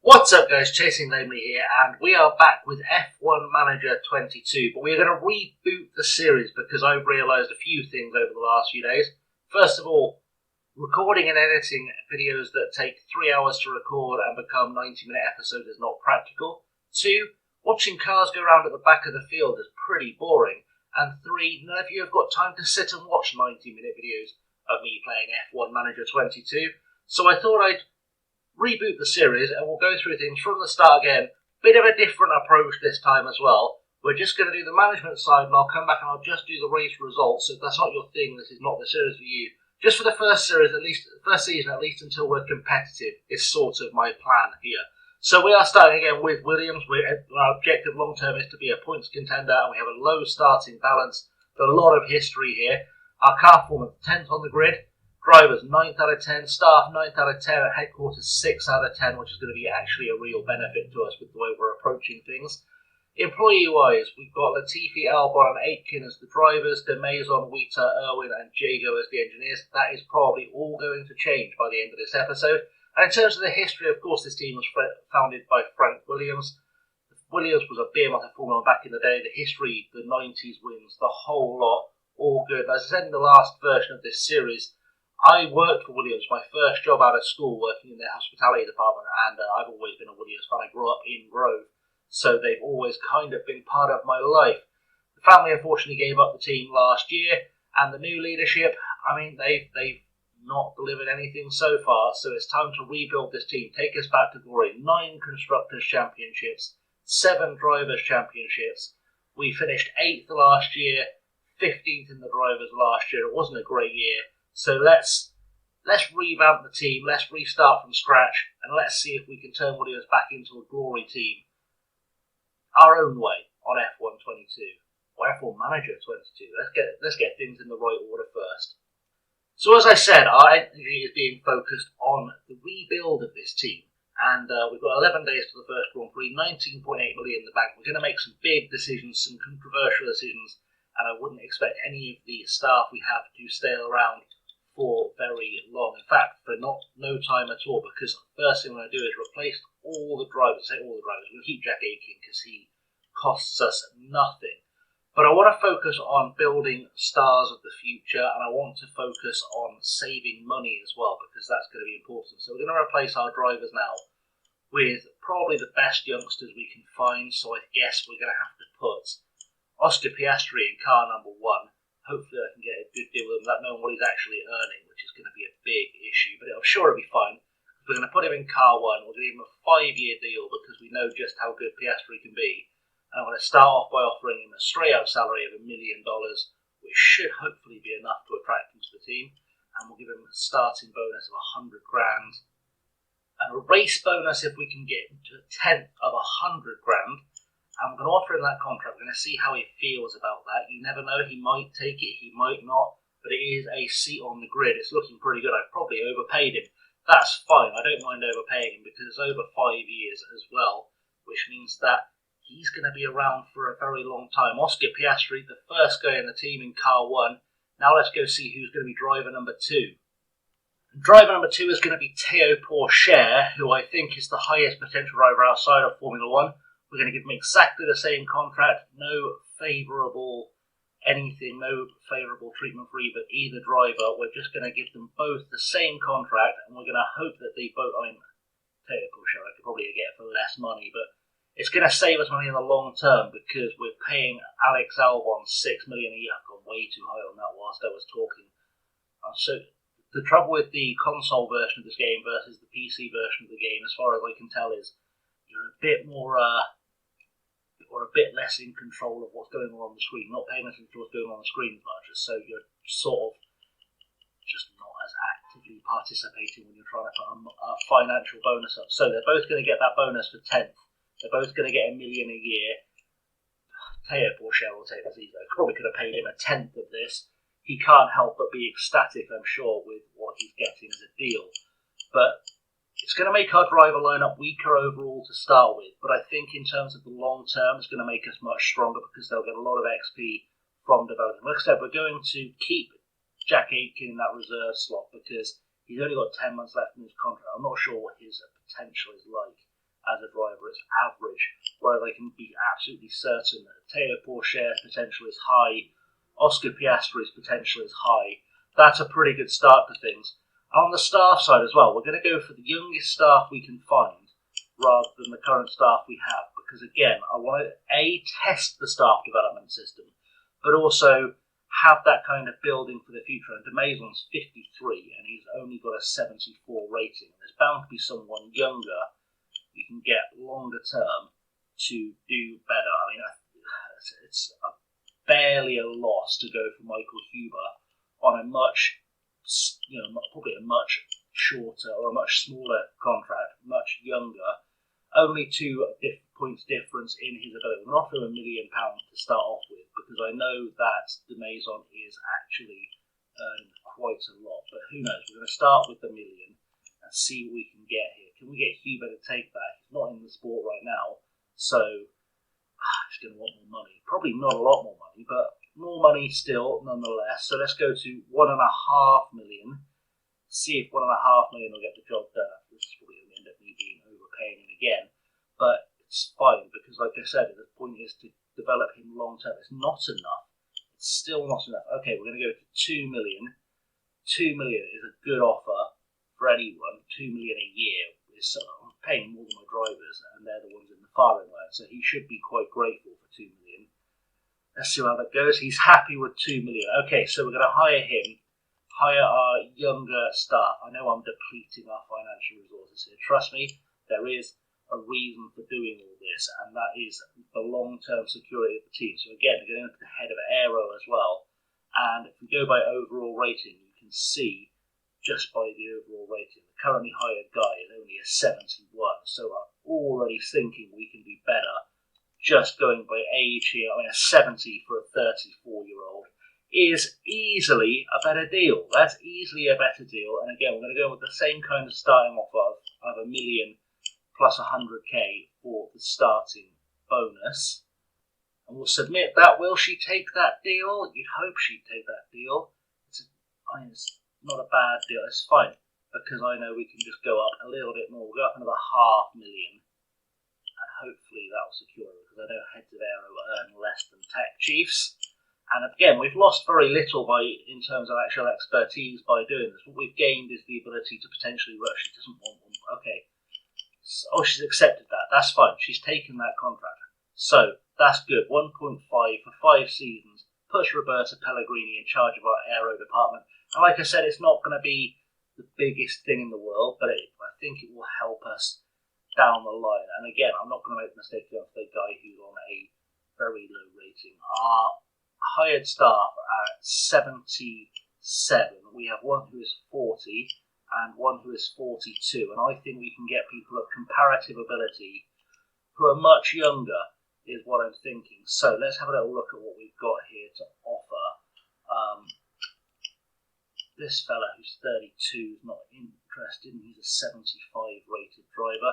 What's up guys, Chasing Namely here, and we are back with F1 Manager 22, but we're going to reboot the series because I've realised a few things over the last few days. First of all, recording and editing videos that take 3 hours to record and become 90-minute episodes is not practical. 2, watching cars go around at the back of the field is pretty boring. And 3, none of you have got time to sit and watch 90-minute videos of me playing F1 Manager 22, so I thought I'd reboot the series and we'll go through things from the start again. Bit of a different approach this time as well. We're just going to do the management side and I'll come back and I'll just do the race results. So if that's not your thing, this is not the series for you. Just for the first series, at least first season, at least until we're competitive, is sort of my plan here. So we are starting again with Williams. Our objective long term is to be a points contender and we have a low starting balance. There's a lot of history here. Our car performance 10th on the grid. Drivers 9th out of 10, staff 9th out of 10, and headquarters 6 out of 10, which is going to be actually a real benefit to us with the way we're approaching things. Employee-wise, we've got Latifi, Albon, and Aitken as the drivers, De Maison, Wheater, Irwin, and Jago as the engineers. That is probably all going to change by the end of this episode. And in terms of the history, of course, this team was founded by Frank Williams. Williams was a behemoth of Formula 1 back in the day. The history, the 90s wins, the whole lot, all good. As I said in the last version of this series, I worked for Williams, my first job out of school, working in their hospitality department, and I've always been a Williams fan. I grew up in Grove, so they've always kind of been part of my life. The family unfortunately gave up the team last year, and the new leadership, I mean, they've not delivered anything so far, so it's time to rebuild this team, take us back to glory. 9 Constructors' Championships, 7 Drivers' Championships. We finished 8th last year, 15th in the Drivers last year. It wasn't a great year. So let's revamp the team, let's restart from scratch, and let's see if we can turn Williams back into a glory team our own way on F1 22 or F1 Manager 22. Let's get things in the right order first. So as I said, our energy is being focused on the rebuild of this team, and we've got 11 days to the first Grand Prix, 19.8 million in the bank. We're going to make some big decisions, some controversial decisions, and I wouldn't expect any of the staff we have to stay around for very long. In fact, for no time at all, because the first thing I'm going to do is replace all the drivers. We're going to keep Jack Aitken because he costs us nothing. But I want to focus on building stars of the future, and I want to focus on saving money as well, because that's going to be important. So we're going to replace our drivers now with probably the best youngsters we can find. So I guess we're going to have to put Oscar Piastri in car number 1. Hopefully I can get a good deal with him without knowing what he's actually earning, which is going to be a big issue. But I'm sure it'll be fine. We're going to put him in car 1. We'll give him a 5-year deal because we know just how good Piastri can be. And I'm going to start off by offering him a straight-out salary of $1 million, which should hopefully be enough to attract him to the team. And we'll give him a starting bonus of $100,000. And a race bonus if we can get him to a tenth of $100,000. I'm going to offer him that contract. We're going to see how he feels about that. You never know. He might take it. He might not. But it is a seat on the grid. It's looking pretty good. I've probably overpaid him. That's fine. I don't mind overpaying him because it's over 5 years as well, which means that he's going to be around for a very long time. Oscar Piastri, the first guy in the team in car 1. Now let's go see who's going to be driver number 2. Driver number 2 is going to be Théo Pourchaire, who I think is the highest potential driver outside of Formula 1. We're going to give him exactly the same contract, no favourable treatment for either driver. We're just going to give them both the same contract, and we're going to hope that they both, Théo Pourchaire I could probably get for less money, but it's going to save us money in the long term because we're paying Alex Albon $6 million a year. I've gone way too high on that whilst I was talking. So the trouble with the console version of this game versus the PC version of the game, as far as I can tell, is you're a bit more or a bit less in control of what's going on the screen, not paying attention to what's going on the screen as much, so you're sort of just not as actively participating when you're trying to put a financial bonus up. So they're both going to get that bonus for 10th. They're both going to get $1 million a year. Théo Pourchaire will take this easy. I probably could have paid him a tenth of this. He can't help but be ecstatic, I'm sure, with what he's getting as a deal. But it's going to make our driver lineup weaker overall to start with, but I think in terms of the long term, it's going to make us much stronger because they'll get a lot of XP from developing. Like I said, we're going to keep Jack Aitken in that reserve slot because he's only got 10 months left in his contract. I'm not sure what his potential is like. as a driver, it's average, where they can be absolutely certain that Taylor Pourchaire's potential is high, Oscar Piastri's potential is high. That's a pretty good start to things. On the staff side as well, we're going to go for the youngest staff we can find rather than the current staff we have, because again, I want to test the staff development system, but also have that kind of building for the future. And DeMaison's 53 and he's only got a 74 rating. There's bound to be someone younger you can get longer term to do better. I mean, it's barely a loss to go for Michael Huber on a much, probably a much shorter or a much smaller contract, much younger. Only 2 points difference in his ability. We're not offering £1 million to start off with, because I know that the Maison is actually earning quite a lot. But who knows? We're going to start with the £1 million and see what we can get here. Can we get Huber to take that? He's not in the sport right now, so he's going to want more money. Probably not a lot more money, but more money still, nonetheless. So let's go to £1.5 million. See if £1.5 million will get the job done. This is probably going to end up me being overpaying him again, but it's fine because, like I said, the point is to develop him long term. It's not enough. It's still not enough. Okay, we're going to go to £2 million. £2 million is a good offer for anyone. £2 million a year is I'm paying more than my drivers, and they're the ones in the firing line. So he should be quite grateful for £2 million. Let's see how that goes. He's happy with £2 million. Okay, so we're going to hire him, hire our younger staff. I know I'm depleting our financial resources here. Trust me, there is a reason for doing all this, and that is the long-term security of the team. So again, we're going to the head of Aero as well. And if we go by overall rating, you can see just by the overall rating, the currently hired guy is only a 71. So I'm already thinking we can do better. Just going by age here, I mean, a 70 for a 34-year-old is easily a better deal. That's easily a better deal. And again, we're going to go with the same kind of starting offer of £1 million plus 100k for the starting bonus. And we'll submit that. Will she take that deal? You'd hope she'd take that deal. It's not a bad deal. It's fine, because I know we can just go up a little bit more. We'll go up another £500,000. And hopefully that will secure it, because I know heads of Aero earn less than tech chiefs. And again, we've lost very little in terms of actual expertise by doing this. What we've gained is the ability to potentially rush. She doesn't want one. Okay. So, she's accepted that. That's fine. She's taken that contract. So that's good. 1.5 for 5 seasons. Puts Roberta Pellegrini in charge of our Aero department. And like I said, it's not going to be the biggest thing in the world, but I think it will help us down the line. And again, I'm not going to make the mistake of the guy who's on a very low rating. Our hired staff at 77. We have one who is 40 and one who is 42. And I think we can get people of comparative ability who are much younger, is what I'm thinking. So let's have a little look at what we've got here to offer. This fella who's 32 is not interested, and he's a 75 rated driver.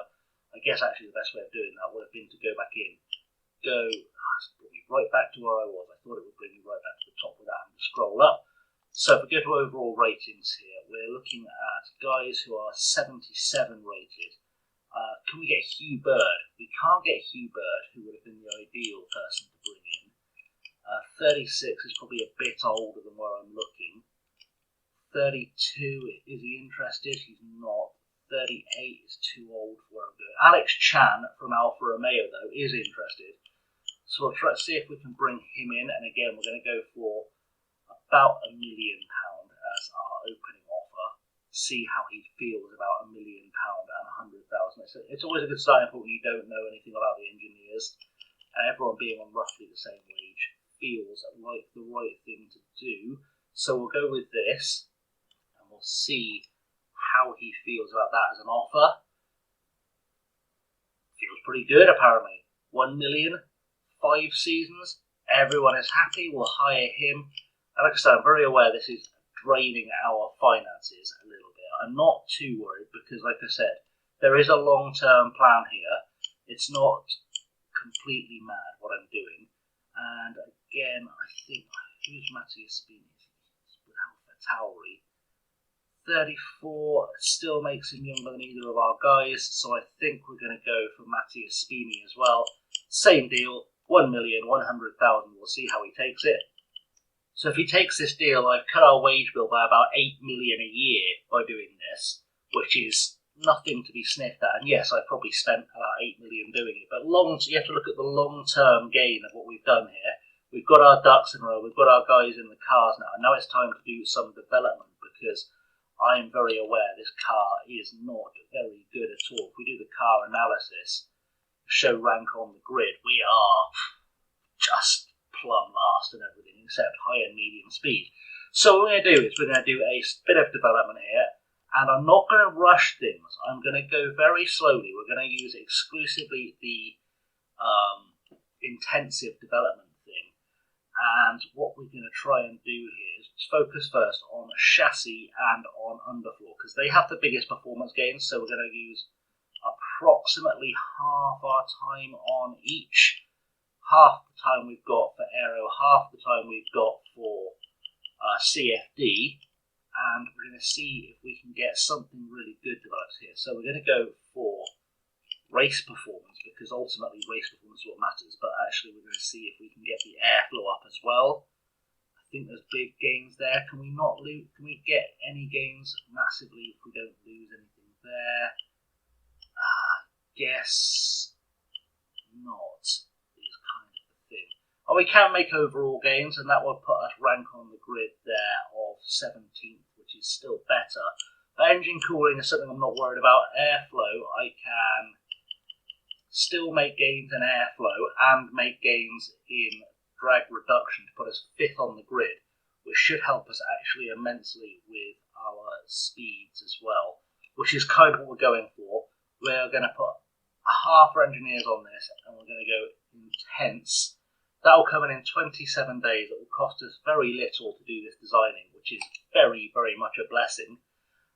I guess actually the best way of doing that would have been to go back in. Put me right back to where I was. I thought it would bring me right back to the top of that and scroll up. So if we go to overall ratings here, we're looking at guys who are 77 rated. Can we get Hugh Bird? We can't get Hugh Bird, who would have been the ideal person to bring in. 36 is probably a bit older than where I'm looking. 32, is he interested? He's not. 38 is too old for where I'm going. Alex Chan from Alfa Romeo, though, is interested. So we'll try to see if we can bring him in. And again, we're going to go for about £1 million as our opening offer. See how he feels about £1 million and 100,000. It's always a good starting point when you don't know anything about the engineers. And everyone being on roughly the same wage feels like the right thing to do. So we'll go with this, and we'll see how he feels about that as an offer. Feels pretty good, apparently. 1 million, 5 seasons. Everyone is happy. We'll hire him. And like I said, I'm very aware this is draining our finances a little bit. I'm not too worried because, like I said, there is a long-term plan here. It's not completely mad what I'm doing. And again, I think, who's Matthias Spini? With Alpha Tauri. 34 still makes him younger than either of our guys, so I think we're going to go for Matthias Spini as well. Same deal, 1,100,000. We'll see how he takes it. So if he takes this deal, I've cut our wage bill by about 8 million a year by doing this, which is nothing to be sniffed at. And yes, I probably spent about 8 million doing it, but you have to look at the long-term gain of what we've done here. We've got our ducks in a row, we've got our guys in the cars now, and now it's time to do some development, because I'm very aware this car is not very good at all. If we do the car analysis, show rank on the grid, we are just plumb last and everything except high and medium speed. So what we're going to do is we're going to do a bit of development here, and I'm not going to rush things. I'm going to go very slowly. We're going to use exclusively the intensive development thing. And what we're going to try and do here is focus first on chassis and on underfloor, because they have the biggest performance gains. So we're going to use approximately half our time on each. Half the time we've got for aero, half the time we've got for CFD, and we're going to see if we can get something really good developed here. So we're going to go for race performance, because ultimately race performance is what matters, but actually we're going to see if we can get the airflow up as well. I think there's big gains there. Can we not lose? Can we get any gains massively if we don't lose anything there? Guess not is kind of the thing. Oh, we can make overall gains, and that will put us rank on the grid there of 17th, which is still better. Engine cooling is something I'm not worried about. Airflow, I can still make gains in airflow and make gains in drag reduction to put us 5th on the grid, which should help us actually immensely with our speeds as well, which is kind of what we're going for. We're going to put half our engineers on this, and we're going to go intense. That will come in 27 days. It will cost us very little to do this designing, which is very, very much a blessing.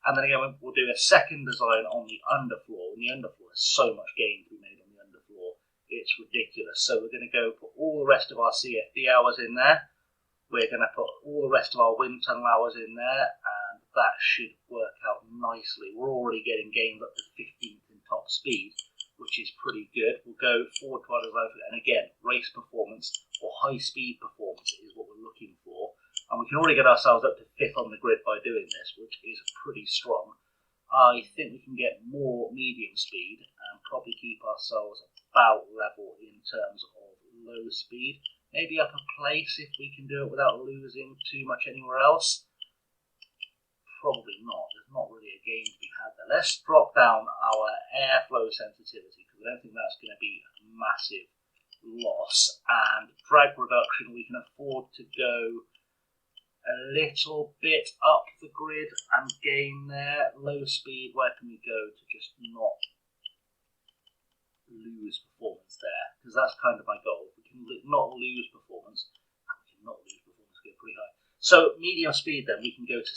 And then again, we'll do a second design on the underfloor. And the underfloor has so much gain to be made on the underfloor. It's ridiculous. So we're going to go put all the rest of our CFD hours in there. We're going to put all the rest of our wind tunnel hours in there, and that should work out nicely. We're already getting gains up to 15th in top speed, which is pretty good. We'll go forward to our design, and again, race performance or high speed performance is what we're looking for. And we can already get ourselves up to 5th on the grid by doing this, which is pretty strong. I think we can get more medium speed and probably keep ourselves about level in terms of low speed. Maybe up a place if we can do it without losing too much anywhere else. Probably not. There's not really a gain to be had there. Let's drop down our airflow sensitivity, because I don't think that's going to be a massive loss. And drag reduction, we can afford to go a little bit up the grid and gain there. Low speed, where can we go to just not lose performance there? Because that's kind of my goal. If we can not lose performance, go pretty high. So medium speed, then we can go to.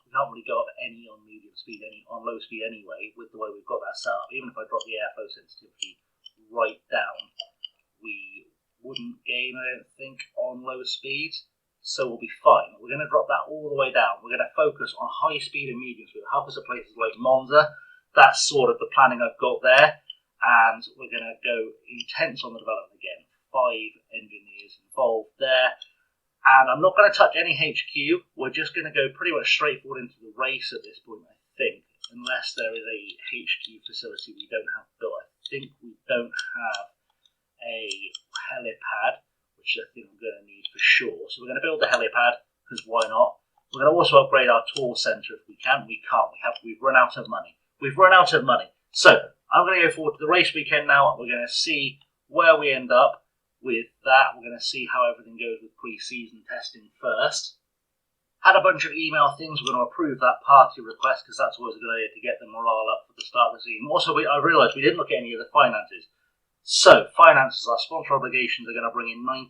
We can't really go up any on medium speed, any on low speed anyway, with the way we've got that set up. Even if I drop the airflow sensitivity right down, we wouldn't gain, I don't think, on low speed. So we'll be fine. We're going to drop that all the way down. We're going to focus on high speed and medium speed. Help us at places like Monza. That's sort of the planning I've got there. And we're going to go intense on the development again. 5 engineers involved there. And I'm not going to touch any HQ. We're just going to go pretty much straight forward into the race at this point, I think. Unless there is a HQ facility we don't have built. I think we don't have a helipad, which I think I'm going to need for sure. So we're going to build the helipad, because why not? We're going to also upgrade our tour centre if we can. We can't. We've run out of money. So I'm going to go forward to the race weekend now, and we're going to see where we end up with that. We're going to see how everything goes with pre-season testing first. Had a bunch of email things. We're going to approve that party request, because that's always a good idea to get the morale up for the start of the season. Also, I realised we didn't look at any of the finances. So, finances, our sponsor obligations are going to bring in £96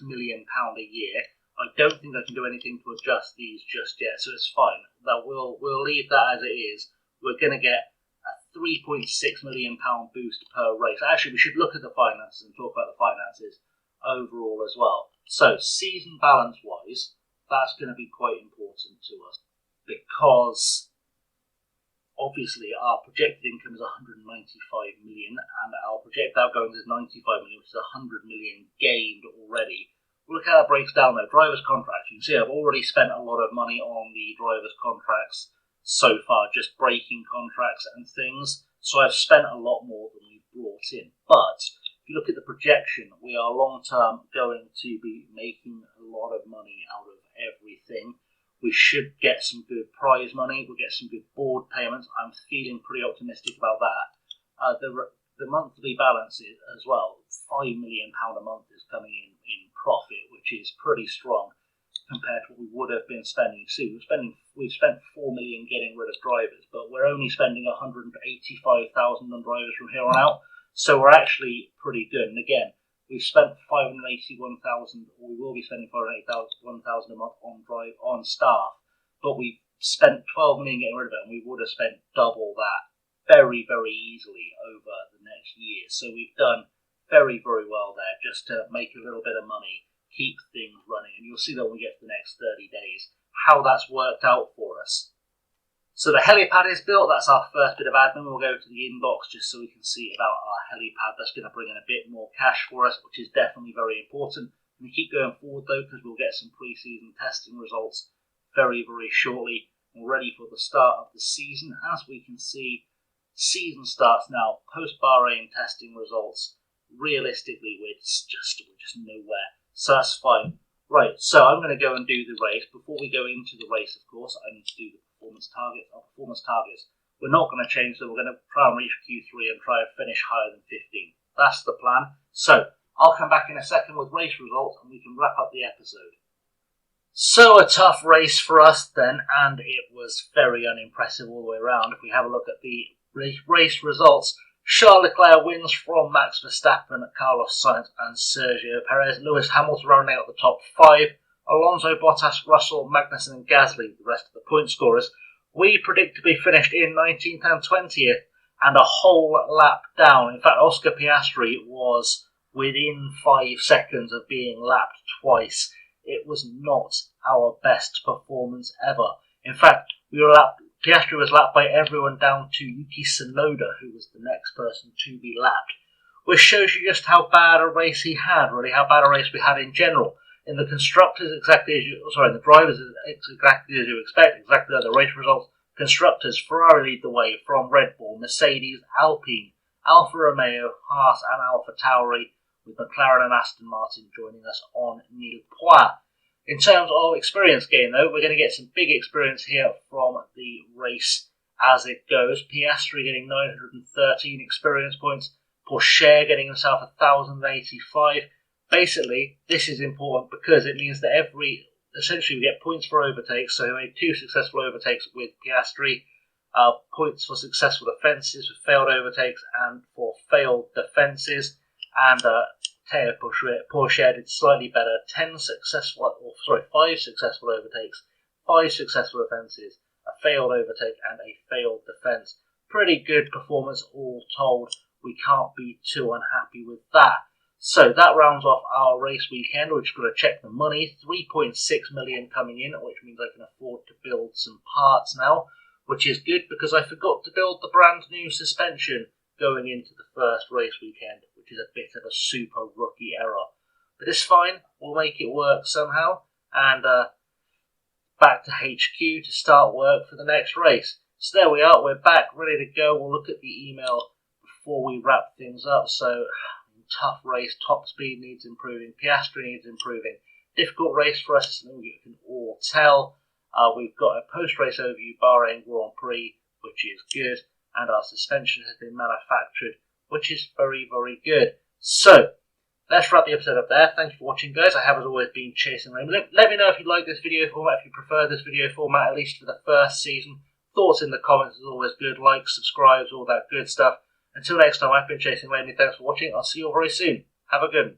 million a year. I don't think I can do anything to adjust these just yet, so it's fine. We'll leave that as it is. We're going to get a £3.6 million boost per race. Actually, we should look at the finances and talk about the finances overall as well. So, season balance-wise, that's going to be quite important to us, because obviously our projected income is 195 million and our projected outgoings is 95 million, which is 100 million gained already. Look how that breaks down though. Drivers' contracts. You can see I've already spent a lot of money on the drivers' contracts so far, just breaking contracts and things. So I've spent a lot more than we've brought in. But if you look at the projection, we are long term going to be making a lot of money out of everything. We should get some good prize money. We'll get some good board payments. I'm feeling pretty optimistic about that. The monthly balance is, as well, £5 million a month is coming in profit, which is pretty strong compared to what we would have been spending. See, we've spent 4 million getting rid of drivers, but we're only spending 185,000 on drivers from here on out. So we're actually pretty good. And again, we've spent 581,000, or we will be spending 581,000 a month on staff, but we've spent 12 million getting rid of it, and we would have spent double that very, very easily over the next year. So we've done very, very well there, just to make a little bit of money, keep things running, and you'll see that when we get to the next 30 days how that's worked out for us. So the helipad is built. That's our first bit of admin. We'll go to the inbox just so we can see about our helipad. That's going to bring in a bit more cash for us, which is definitely very important. And we keep going forward though, because we'll get some pre-season testing results very, very shortly. We're ready for the start of the season. As we can see, season starts now. Post Bahrain testing results. Realistically, we're just nowhere. So that's fine. Right, so I'm going to go and do the race. Before we go into the race, of course, I need to do the performance targets. Our performance targets, we're not going to change them. We're going to try and reach Q3 and try and finish higher than 15. That's the plan. So I'll come back in a second with race results and we can wrap up the episode. So a tough race for us then, and it was very unimpressive all the way around. If we have a look at the race results, Charles Leclerc wins from Max Verstappen, Carlos Sainz and Sergio Perez. Lewis Hamilton rounding out the top 5. Alonso, Bottas, Russell, Magnussen and Gasly, the rest of the point scorers. We predict to be finished in 19th and 20th and a whole lap down. In fact, Oscar Piastri was within 5 seconds of being lapped twice. It was not our best performance ever. In fact, Piastri was lapped by everyone down to Yuki Tsunoda, who was the next person to be lapped. Which shows you just how bad a race he had, really, how bad a race we had in general. In the constructors, in the drivers, exactly as you expect, exactly like the race results. Constructors, Ferrari lead the way from Red Bull, Mercedes, Alpine, Alfa Romeo, Haas and Alfa Tauri, with McLaren and Aston Martin joining us on Nil Poix. In terms of experience gain, though, we're going to get some big experience here from the race as it goes. Piastri getting 913 experience points. Pourchaire getting himself 1,085. Basically, this is important because it means that essentially we get points for overtakes. So he made 2 successful overtakes with Piastri. Points for successful defences, for failed overtakes, and for failed defences. And Teo Pourchaire did slightly better. 5 successful overtakes, 5 successful defences, a failed overtake, and a failed defence. Pretty good performance all told. We can't be too unhappy with that. So that rounds off our race weekend. We're just going to check the money. 3.6 million coming in, which means I can afford to build some parts now, which is good because I forgot to build the brand new suspension going into the first race weekend, which is a bit of a super rookie error. But it's fine, we'll make it work somehow, and back to HQ to start work for the next race. So there we are, we're back, ready to go. We'll look at the email before we wrap things up. So, tough race, top speed needs improving, Piastri needs improving. Difficult race for us, as you can all tell. We've got a post-race overview, Bahrain Grand Prix, which is good. And our suspension has been manufactured, which is very, very good. So, let's wrap the episode up there. Thank you for watching, guys. I have, as always, been Chasing Rainbow. Let me know if you like this video format, if you prefer this video format, at least for the first season. Thoughts in the comments is always good. Likes, subscribes, all that good stuff. Until next time, I've been Chasing Rainbow. Thanks for watching. I'll see you all very soon. Have a good one.